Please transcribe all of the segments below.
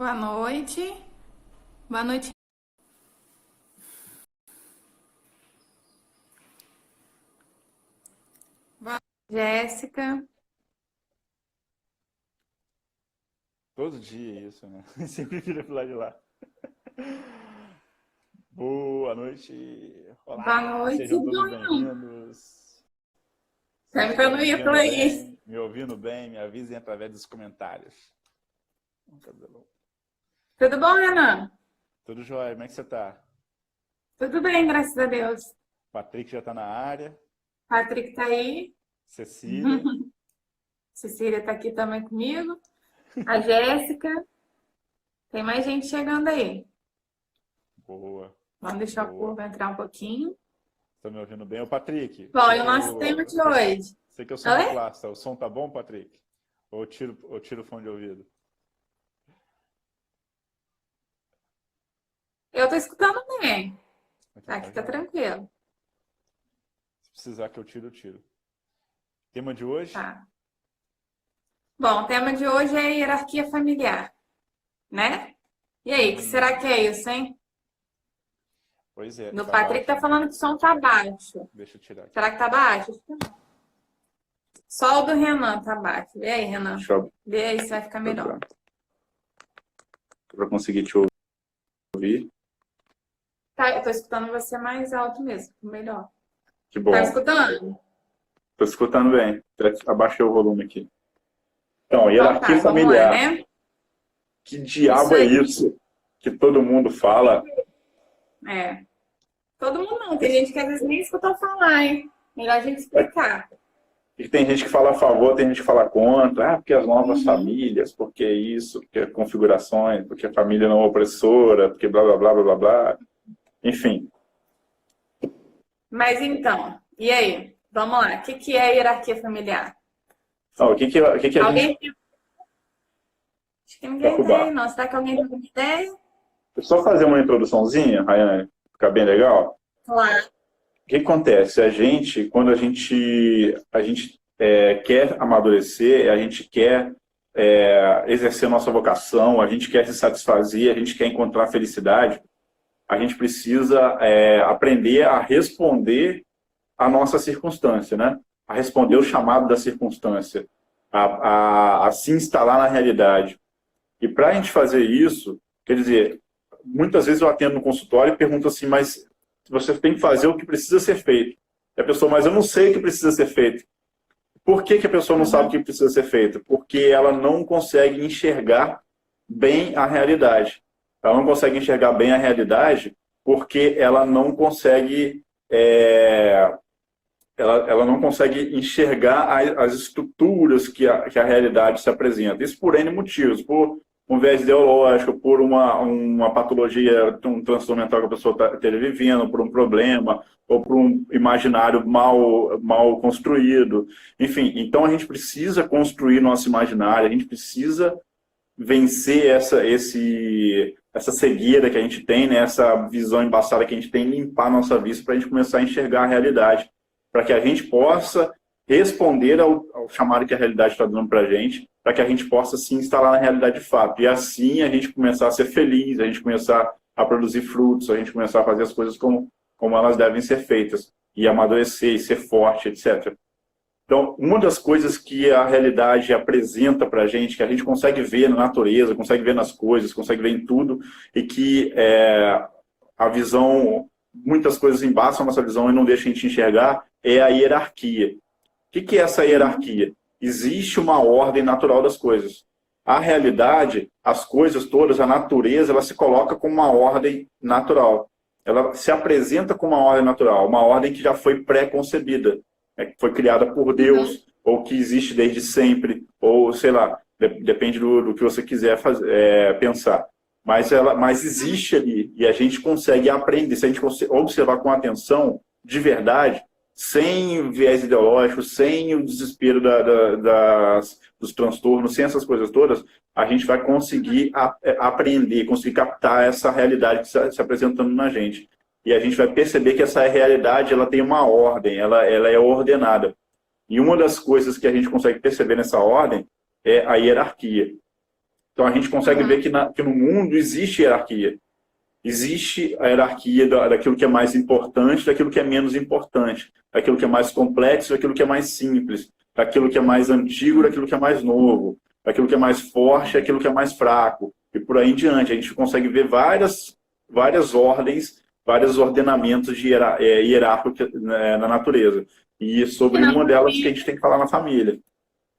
Boa noite. Boa noite, Jéssica. Todo dia isso, né? Sempre vira pro lado de lá. Boa noite. Boa Olá, noite, sejam todos Bruno. bem-vindos. Vocês Sabe que eu estão não me ia por ouvindo aí. bem? Me ouvindo bem? Me avisem através dos comentários. Cabelão. Tudo bom, Renan? Tudo jóia? Como é que você tá? Tudo bem, graças a Deus. Patrick já tá na área. Patrick tá aí. Cecília. Cecília tá aqui também comigo. A Jéssica. Tem mais gente chegando aí. Boa, Vamos deixar o boa. povo entrar um pouquinho. Tá me ouvindo bem? Ô, Patrick, Bom, e o nosso tema de hoje? sei que é o Oi? sonoplasta. O som tá bom, Patrick? Ou tiro o fone de ouvido? Eu tô escutando bem. Então tá Aqui tá jóia. tranquilo. Se precisar que eu tiro, eu tiro. Tema de hoje? Tá. Bom, o tema de hoje é hierarquia familiar, né? E aí, o que será que é isso, hein? Pois é, No tá Patrick tá baixo. falando que o som tá baixo. Deixa eu tirar aqui. Será que tá baixo? Só o do Renan tá baixo. Vê aí, Renan. Deixa eu Vê aí se vai ficar melhor. para conseguir te ouvir. Tá, eu tô escutando você mais alto mesmo, melhor. Que Tá me bom. escutando? Tô escutando bem. Abaixei o volume aqui. Então, Então tá, hierarquia vamos lá, familiar. né? Que Isso diabo é aí. isso que todo mundo fala? É. Todo mundo não. Tem gente que às vezes nem escutou falar, hein? Melhor a gente explicar. E tem gente que fala a favor, tem gente que fala contra. Ah, porque as novas Uhum. famílias, porque isso, porque configurações, porque a família não é opressora, porque blá, blá, blá, blá, blá, blá. Enfim. Mas então, e aí? Vamos lá. O que é hierarquia familiar? Então, o que a gente... Alguém tem? Acho que ninguém Toca o tem, bar. não. Será que alguém tem alguma ideia? Só fazer uma introduçãozinha, Rayane, ficar bem legal. Claro. O que acontece? Quando a gente quer amadurecer, a gente quer exercer nossa vocação, a gente quer se satisfazer, a gente quer encontrar felicidade, a gente precisa aprender a responder à nossa circunstância, né? A responder o chamado da circunstância, a se instalar na realidade. E para a gente fazer isso, quer dizer, muitas vezes eu atendo no consultório e pergunto assim, mas você tem que fazer o que precisa ser feito. E a pessoa, mas eu não sei o que precisa ser feito. Por que a pessoa não sabe o Uhum. que precisa ser feito? Porque ela não consegue enxergar bem a realidade. Ela não consegue enxergar bem a realidade porque ela não consegue ela não consegue enxergar as estruturas que a realidade se apresenta. Isso por N motivos, por um viés ideológico, por uma patologia, um transtorno mental que a pessoa esteja vivendo, por um problema, ou por um imaginário mal construído. Enfim, então a gente precisa construir nosso imaginário, a gente precisa vencer essa cegueira que a gente tem, né? Essa visão embaçada que a gente tem, limpar nossa vista para a gente começar a enxergar a realidade, para que a gente possa responder ao chamado que a realidade está dando para a gente, para que a gente possa se instalar na realidade de fato. E assim a gente começar a ser feliz, a gente começar a produzir frutos, a gente começar a fazer as coisas como elas devem ser feitas, e amadurecer, e ser forte, etc. Então, uma das coisas que a realidade apresenta para a gente, que a gente consegue ver na natureza, consegue ver nas coisas, consegue ver em tudo, e que a visão, muitas coisas embaçam a nossa visão e não deixam a gente enxergar, é a hierarquia. O que é essa hierarquia? Existe uma ordem natural das coisas. A realidade, as coisas todas, a natureza, ela se coloca como uma ordem natural. Ela se apresenta como uma ordem natural, uma ordem que já foi pré-concebida, né, que foi criada por Uhum. Deus, ou que existe desde sempre, ou sei lá, depende do que você quiser pensar. Mas existe ali, e a gente consegue aprender, se a gente observar com atenção, de verdade, sem viés ideológico, sem o desespero dos transtornos, sem essas coisas todas, a gente vai conseguir aprender, conseguir captar essa realidade que está se apresentando na gente. E a gente vai perceber que essa realidade ela tem uma ordem, ela é ordenada. E uma das coisas que a gente consegue perceber nessa ordem é a hierarquia. Então a gente consegue ver que no mundo existe hierarquia. Existe a hierarquia daquilo que é mais importante, daquilo que é menos importante, daquilo que é mais complexo, daquilo que é mais simples, daquilo que é mais antigo, daquilo que é mais novo, daquilo que é mais forte, daquilo que é mais fraco, e por aí em diante. A gente consegue ver várias ordens, vários ordenamentos hierárquicos na natureza. E sobre uma delas que a gente tem que falar na família.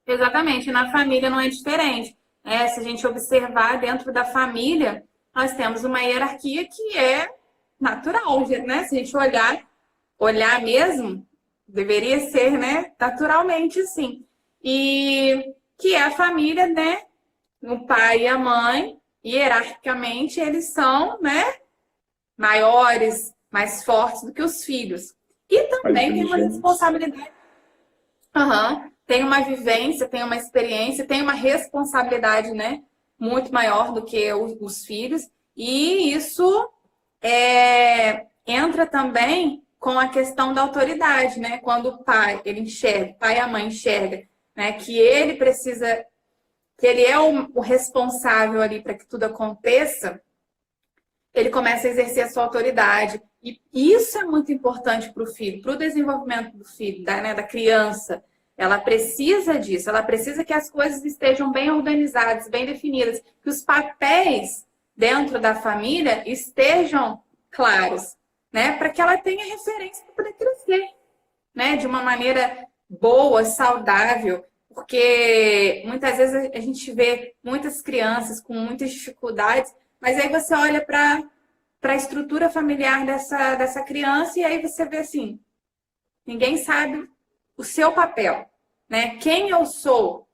Exatamente, na família não é diferente. Se a gente observar dentro da família, nós temos uma hierarquia que é natural, né? Se a gente olhar mesmo, deveria ser, né? Naturalmente, sim. E que é a família, né? O pai e a mãe, hierarquicamente, eles são, né? Maiores, mais fortes do que os filhos. E também tem uma responsabilidade. Tem uma vivência, tem uma experiência, tem uma responsabilidade, né? Muito maior do que os filhos. E isso entra também com a questão da autoridade, né? Quando o pai o pai e a mãe enxerga, né? Que ele precisa, que ele é o responsável ali para que tudo aconteça, ele começa a exercer a sua autoridade. E isso é muito importante para o filho, para o desenvolvimento do filho, da criança. Ela precisa disso, ela precisa que as coisas estejam bem organizadas, bem definidas, que os papéis dentro da família estejam claros, né? Para que ela tenha referência para poder crescer, né? De uma maneira boa, saudável, porque muitas vezes a gente vê muitas crianças com muitas dificuldades, mas aí você olha para a estrutura familiar dessa criança e aí você vê assim, ninguém sabe o seu papel, né? Quem eu sou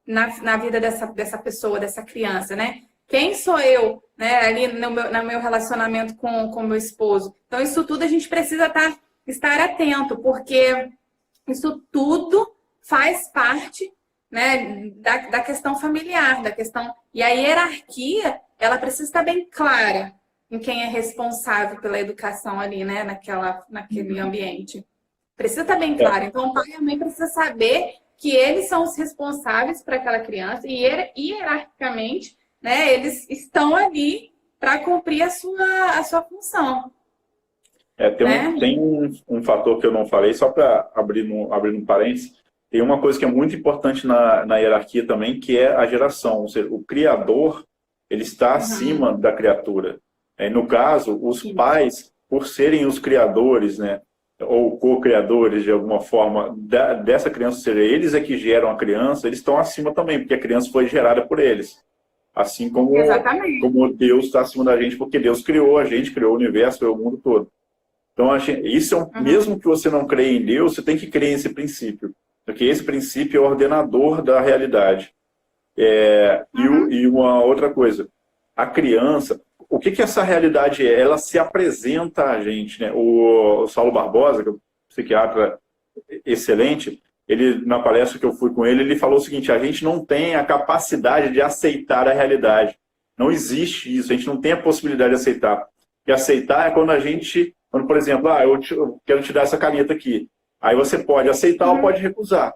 na vida dessa pessoa, dessa criança, né? Quem sou eu, né? Ali no meu relacionamento com o meu esposo. Então, isso tudo a gente precisa estar atento, porque isso tudo faz parte, né, da questão familiar, da questão... E a hierarquia, ela precisa estar bem clara em quem é responsável pela educação ali, né? Naquele ambiente. Precisa estar bem claro. Então, o pai e a mãe precisam saber que eles são os responsáveis para aquela criança e hierarquicamente, né, eles estão ali para cumprir a sua função. Tem um fator que eu não falei, só para abrir um parênteses. Tem uma coisa que é muito importante na hierarquia também, que é a geração. Ou seja, o criador, ele está acima da criatura. No caso, os pais, por serem os criadores, né, ou co-criadores de alguma forma dessa criança, ou seja, eles é que geram a criança, eles estão acima também, porque a criança foi gerada por eles. Assim como Deus está acima da gente, porque Deus criou a gente, criou o universo, criou o mundo todo. Então, isso mesmo que você não creia em Deus, você tem que crer nesse princípio, porque esse princípio é o ordenador da realidade. E uma outra coisa, a criança... O que essa realidade é? Ela se apresenta a gente, né? O Saulo Barbosa, que é um psiquiatra excelente, ele, na palestra que eu fui com ele, ele falou o seguinte: a gente não tem a capacidade de aceitar a realidade. Não existe isso, a gente não tem a possibilidade de aceitar. E aceitar é quando, por exemplo, eu quero te dar essa caneta aqui. Aí você pode aceitar ou pode recusar.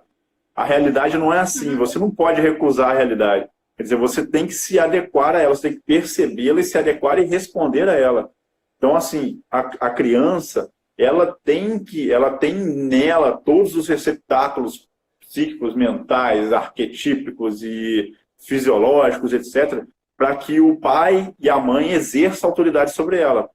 A realidade não é assim, você não pode recusar a realidade. Quer dizer, você tem que se adequar a ela, você tem que percebê-la e se adequar e responder a ela. Então, assim, a criança, ela tem nela todos os receptáculos psíquicos, mentais, arquetípicos e fisiológicos, etc., para que o pai e a mãe exerçam autoridade sobre ela.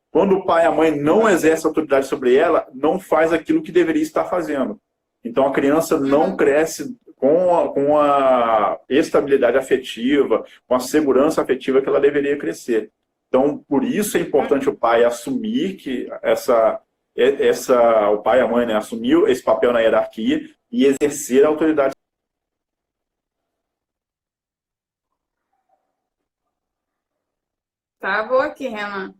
Quando o pai e a mãe não exercem autoridade sobre ela, não faz aquilo que deveria estar fazendo. Então, a criança não cresce com a estabilidade afetiva, com a segurança afetiva que ela deveria crescer. Então, por isso é importante o pai assumir que o pai e a mãe, né, assumir esse papel na hierarquia e exercer a autoridade. Travou aqui, Renan.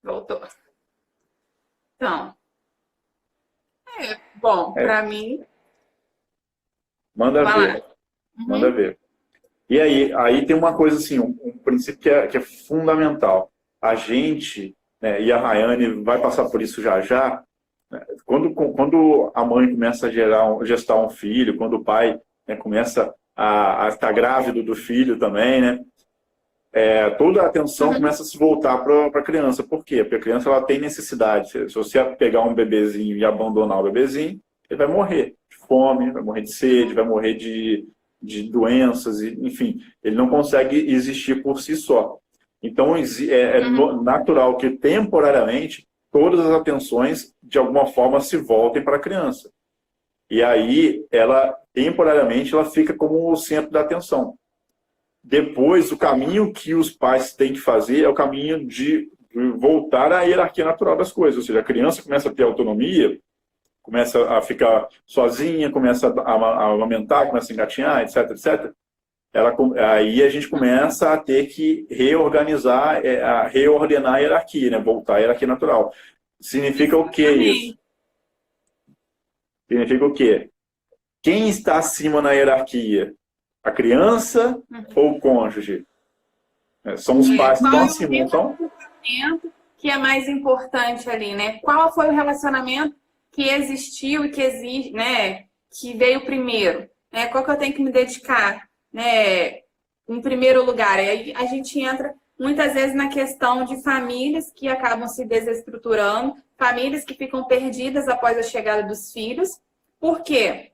Voltou. Então, bom, para mim... Manda ver. Manda ver. E aí tem uma coisa assim, um princípio que é fundamental. A gente né, e a Rayane vai passar por isso já já, né, quando a mãe começa a gestar um filho, quando o pai, né, começa a estar grávido do filho também, né, toda a atenção começa a se voltar para a criança. Por quê? Porque a criança ela tem necessidade. Se você pegar um bebezinho e abandonar o bebezinho, ele vai morrer de fome, vai morrer de sede, vai morrer de doenças, enfim. Ele não consegue existir por si só. Então, natural que temporariamente todas as atenções, de alguma forma, se voltem para a criança. E aí, temporariamente, ela fica como o centro da atenção. Depois, o caminho que os pais têm que fazer é o caminho de voltar à hierarquia natural das coisas. Ou seja, a criança começa a ter autonomia, começa a ficar sozinha, começa a amamentar, começa a engatinhar, etc, etc. Aí a gente começa a ter que reorganizar, reordenar a hierarquia, né? Voltar à hierarquia natural. Significa o que isso? Significa o quê? Quem está acima na hierarquia? A criança ou o cônjuge? São os pais que estão acima, então? Que é mais importante ali, né? Qual foi o relacionamento que existiu e que existe, né? Que veio primeiro, né? Qual que eu tenho que me dedicar, né? Em primeiro lugar. Aí a gente entra muitas vezes na questão de famílias que acabam se desestruturando, famílias que ficam perdidas após a chegada dos filhos. Por quê?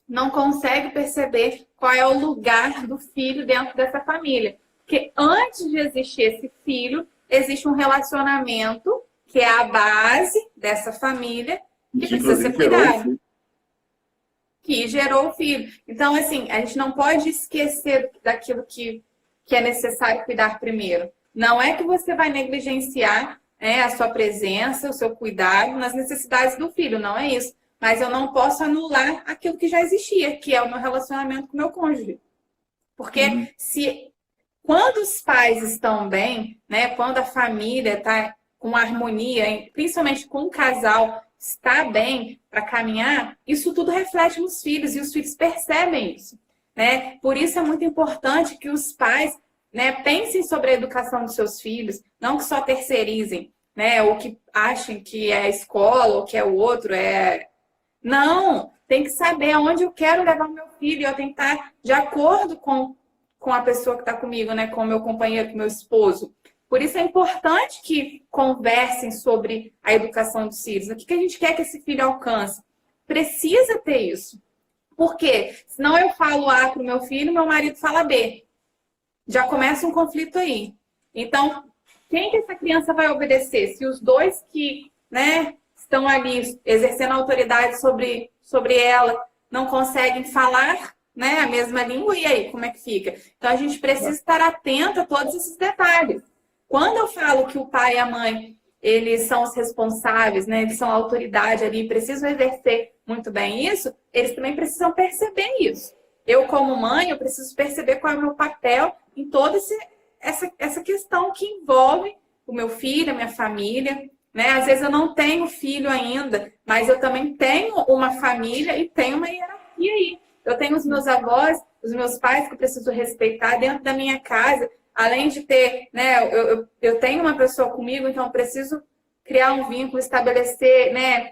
Não consegue perceber qual é o lugar do filho dentro dessa família. Porque antes de existir esse filho, existe um relacionamento que é a base dessa família que precisa ser cuidado. Que gerou o filho. Então, assim, a gente não pode esquecer daquilo que é necessário cuidar primeiro. Não é que você vai negligenciar, né, a sua presença, o seu cuidado nas necessidades do filho, não é isso. Mas eu não posso anular aquilo que já existia, que é o meu relacionamento com o meu cônjuge. Porque quando os pais estão bem, né, quando a família está com harmonia, principalmente com o casal está bem para caminhar, isso tudo reflete nos filhos e os filhos percebem isso, né? Por isso é muito importante que os pais, né, pensem sobre a educação dos seus filhos, não que só terceirizem, né, ou que achem que é a escola ou que é o outro, Não, tem que saber aonde eu quero levar o meu filho. Eu tenho que estar de acordo com a pessoa que está comigo, né? Com o meu companheiro, com o meu esposo. Por isso é importante que conversem sobre a educação dos filhos. O que a gente quer que esse filho alcance? Precisa ter isso. Por quê? Senão eu falo A para o meu filho, meu marido fala B. Já começa um conflito aí. Então, quem que essa criança vai obedecer? Se os dois que, né, estão ali exercendo autoridade sobre ela, não conseguem falar, né, a mesma língua, e aí, como é que fica? Então, a gente precisa estar atento a todos esses detalhes. Quando eu falo que o pai e a mãe, eles são os responsáveis, né, eles são a autoridade ali, precisam exercer muito bem isso, eles também precisam perceber isso. Eu, como mãe, eu preciso perceber qual é o meu papel em toda essa questão que envolve o meu filho, a minha família, né? Às vezes eu não tenho filho ainda, mas eu também tenho uma família e tenho uma hierarquia aí. Eu tenho os meus avós, os meus pais que eu preciso respeitar dentro da minha casa. Além de ter, né, eu tenho uma pessoa comigo, então eu preciso criar um vínculo, estabelecer, né,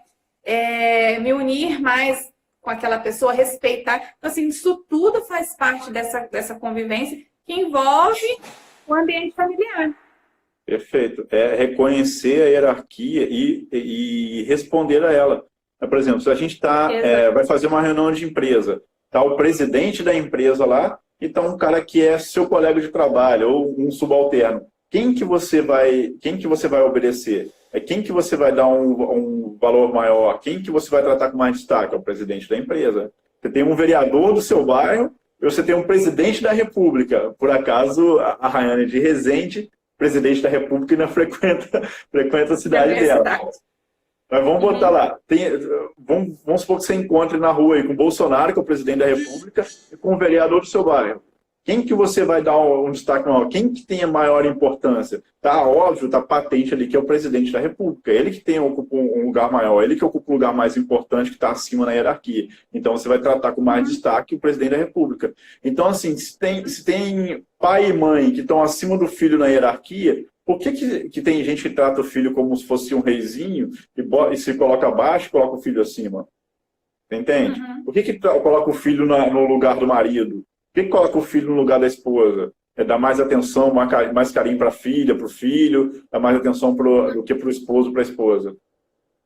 me unir mais com aquela pessoa, respeitar. Então, assim, isso tudo faz parte dessa convivência que envolve o ambiente familiar. Perfeito. É reconhecer a hierarquia e responder a ela. Por exemplo, se a gente vai fazer uma reunião de empresa, está o presidente da empresa lá e está um cara que é seu colega de trabalho ou um subalterno. Quem que você vai obedecer? Quem que você vai dar um valor maior? Quem que você vai tratar com mais destaque? É o presidente da empresa. Você tem um vereador do seu bairro e você tem um presidente da República. Por acaso, a Rayane de Resende, presidente da República, ainda frequenta a cidade dela. Mas vamos botar lá. Vamos supor que você encontre na rua aí com o Bolsonaro, que é o presidente da República, e com o vereador do seu bairro. Quem que você vai dar um destaque maior? Quem que tem a maior importância? Tá óbvio, tá patente ali que é o presidente da República. Ele que ocupa um lugar maior, ele que ocupa um lugar mais importante, que está acima na hierarquia. Então você vai tratar com mais destaque o presidente da República. Então, assim, se tem pai e mãe que estão acima do filho na hierarquia, Por que tem gente que trata o filho como se fosse um reizinho e se coloca abaixo e coloca o filho acima? Entende? Uhum. Por que coloca o filho no lugar do marido? Por que coloca o filho no lugar da esposa? É dar mais atenção, mais carinho para a filha, para o filho, dar mais atenção do que para o esposo, para a esposa.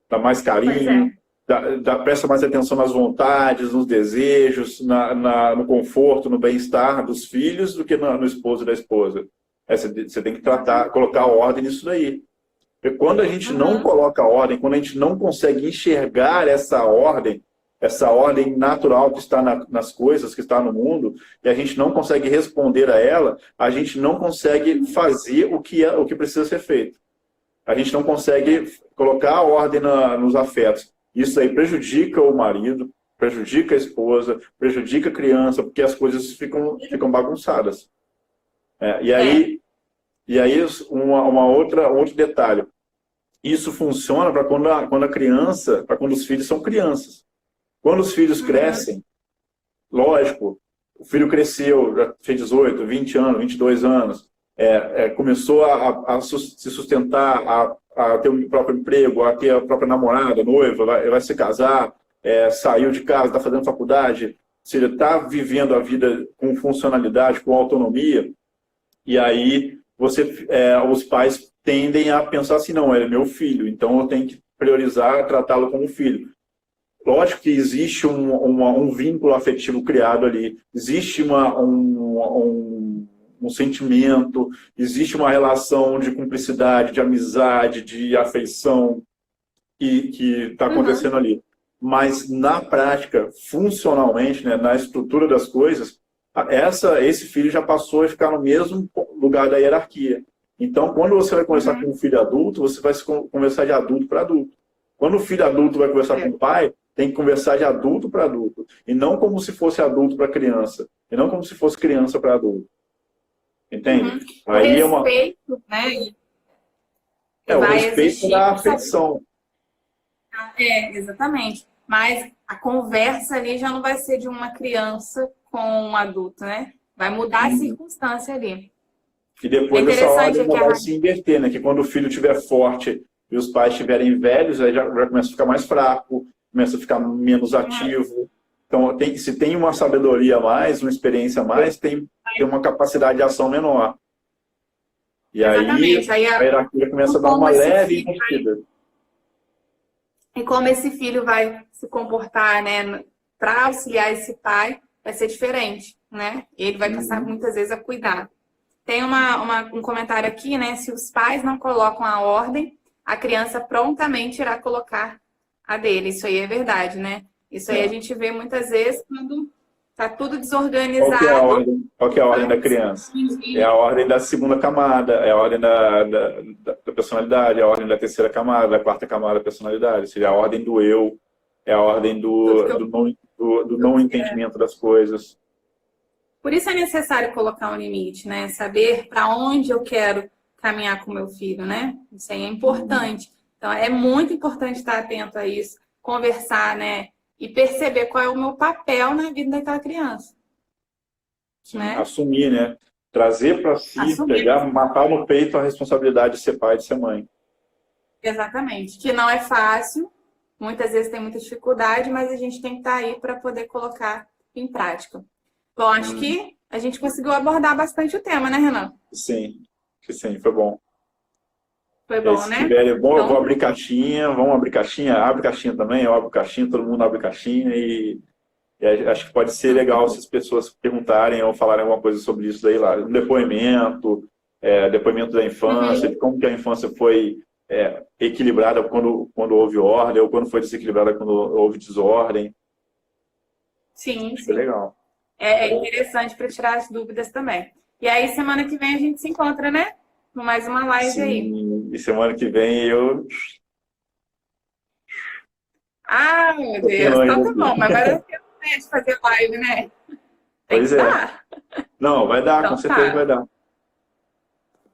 Dá mais Pois carinho, é. presta mais atenção nas vontades, nos desejos, no conforto, no bem-estar dos filhos do que no esposo e da esposa. Você tem que colocar ordem nisso daí. Porque quando a gente não coloca ordem, quando a gente não consegue enxergar essa ordem natural que está nas coisas, que está no mundo, e a gente não consegue responder a ela, a gente não consegue fazer o que precisa ser feito. A gente não consegue colocar a ordem nos afetos. Isso aí prejudica o marido, prejudica a esposa, prejudica a criança, porque as coisas ficam bagunçadas. E aí um outro detalhe. Isso funciona para quando os filhos são crianças. Quando os filhos crescem, lógico, o filho cresceu, já fez 18, 20 anos, 22 anos, começou a se sustentar, a ter o próprio emprego, a ter a própria namorada, noiva, vai se casar, saiu de casa, está fazendo faculdade, se ele está vivendo a vida com funcionalidade, com autonomia, e aí os pais tendem a pensar assim, não, ele é meu filho, então eu tenho que priorizar tratá-lo como filho. Lógico que existe um vínculo afetivo criado ali, existe um sentimento, existe uma relação de cumplicidade, de amizade, de afeição que está acontecendo ali. Mas na prática, funcionalmente, né, na estrutura das coisas, esse filho já passou a ficar no mesmo lugar da hierarquia. Então, quando você vai conversar com um filho adulto, você vai conversar de adulto para adulto. Quando o filho adulto vai conversar com o pai, tem que conversar de adulto para adulto. E não como se fosse adulto para criança. E não como se fosse criança para adulto. Entende? Aí o respeito, né? O respeito da afeição. Exatamente. Mas a conversa ali já não vai ser de uma criança com um adulto, né? Vai mudar a circunstância ali. E depois essa ordem vai se inverter, né? Que quando o filho estiver forte e os pais estiverem velhos, aí já começa a ficar mais fraco, começa a ficar menos ativo. Então, se tem uma sabedoria a mais, uma experiência a mais, tem uma capacidade de ação menor. E aí a hierarquia começa a dar uma leve invertida. E como esse filho vai se comportar, né, para auxiliar esse pai, vai ser diferente, né? Ele vai passar muitas vezes a cuidar. Tem um comentário aqui, né? Se os pais não colocam a ordem, a criança prontamente irá colocar a dele. Isso aí é verdade, né? Isso aí a gente vê muitas vezes quando tá tudo desorganizado. Qual que é a ordem da criança? É a ordem da segunda camada, é a ordem da personalidade, é a ordem da terceira camada, da quarta camada da personalidade. Ou seja, a ordem do eu, é a ordem do não entendimento das coisas. Por isso é necessário colocar um limite, né? Saber para onde eu quero caminhar com meu filho, né? Isso aí é importante. Então, é muito importante estar atento a isso, conversar, né? E perceber qual é o meu papel na vida daquela criança. Sim, né? Assumir, né? Trazer para si, matar no peito a responsabilidade de ser pai e de ser mãe. Exatamente. Que não é fácil, muitas vezes tem muita dificuldade, mas a gente tem que estar aí para poder colocar em prática. Bom, acho que a gente conseguiu abordar bastante o tema, né, Renan? Sim, foi bom. Foi bom, né? Eu vou abrir caixinha, vamos abrir caixinha, abre caixinha também, eu abro caixinha, todo mundo abre caixinha e acho que pode ser legal se as pessoas perguntarem ou falarem alguma coisa sobre isso daí lá. Um depoimento, depoimento da infância, de como que a infância foi equilibrada quando houve ordem, ou quando foi desequilibrada quando houve desordem. Sim, acho que é legal. É interessante para tirar as dúvidas também. E aí, semana que vem a gente se encontra, né? Com mais uma live aí. E semana que vem eu... Ah, meu Deus, então tá bom. Mas agora eu de fazer live, né? Pois é. Não, vai dar, então, com certeza vai dar.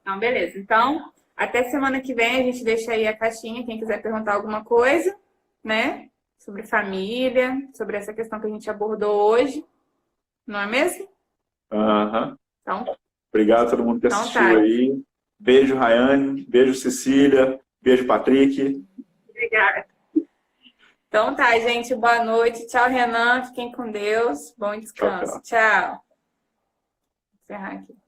Então, beleza. Então, até semana que vem a gente deixa aí a caixinha, quem quiser perguntar alguma coisa, né? Sobre família, sobre essa questão que a gente abordou hoje. Não é mesmo? Aham. Então, obrigado a todo mundo que assistiu aí. Beijo, Rayane. Beijo, Cecília. Beijo, Patrick. Obrigada. Então tá, gente. Boa noite. Tchau, Renan. Fiquem com Deus. Bom descanso. Tchau, tchau. Tchau. Vou encerrar aqui.